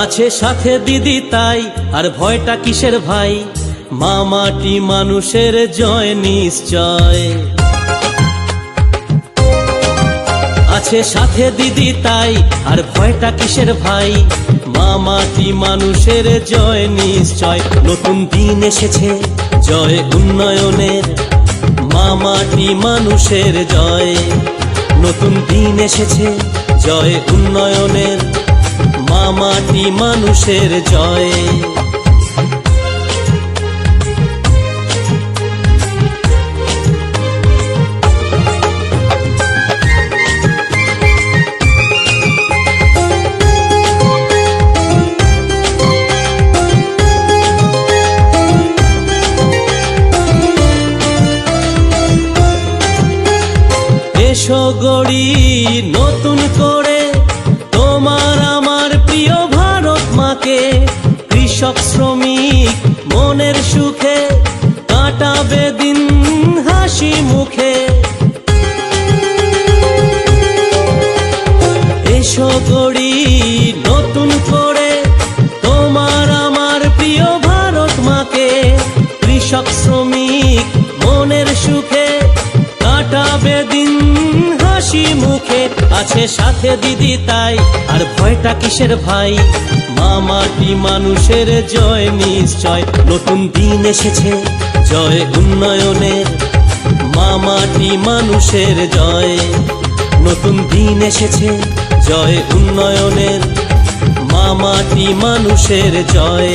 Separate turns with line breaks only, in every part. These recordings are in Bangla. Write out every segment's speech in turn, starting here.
আছে সাথে দিদি তাই আর ভয়টা কিসের ভাই, মা মাটি মানুষের জয় নিশ্চয়। আছে সাথে দিদি তাই আর ভয়টা কিসের ভাই, মা মাটি মানুষের জয় নিশ্চয়। নতুন দিন এসেছে জয় উন্নয়নের, মা মাটি মানুষের জয়। নতুন দিন এসেছে জয় উন্নয়নের, মা মাটি মানুষের জয়। এসো গড়ি নতুন করে তোমার আমার প্রিয় ভারত মাকে, কৃষক শ্রমিক মনের সুখে কাটাবে দিন হাসি মুখে। এসো গড়ি নতুন করে তোমার আমার প্রিয় ভারত মাকে, কৃষক শ্রমিক মনের সুখে কাটাবে দিন হাসি মুখে। আছে সাথে দিদি তাই আর ভয়টা কিসের ভাই, মা মাটি মানুষের জয় নিশ্চয়। নতুন দিন এসেছে জয় উন্নয়নের, মা মাটি মানুষের জয়। নতুন দিন এসেছে জয় উন্নয়নের, মা মাটি মানুষের জয়।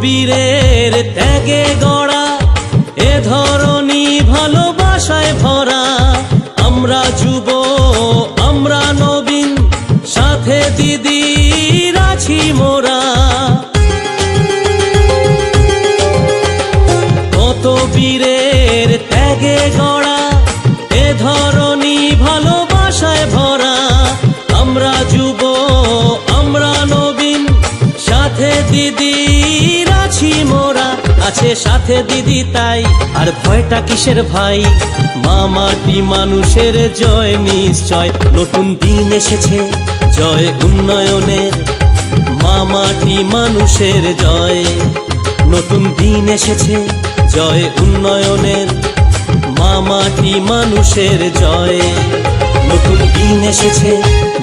বীরের ত্যাগে গড়া এ ধরনী ভালোবাসায় ভরা, আমরা যুব আমরা নবীন সাথে দিদির আছি মোরা। কত বীরের ত্যাগে গড়া এ ধরনী ভালোবাসায় ভরা, আমরা যুব আমরা নবীন সাথে দিদির আছি মোরা। আছে সাথে দিদি তাই আর ভয়টা কিসের ভাই, মা মাটি মানুষের জয় নিশ্চয়। নতুন দিন এসেছে জয় উন্নয়নের, মা মাটি মানুষের জয়। নতুন দিন এসেছে জয় উন্নয়নের, মা মাটি মানুষের জয়। নতুন দিন এসেছে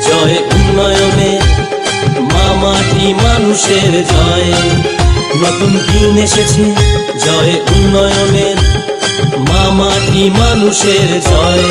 জয় উন্নয়নের, মা মাটি মানুষের জয়। নতুন দিন এসেছে জয় উন্নয়নের, মা মাটি মানুষের জয়।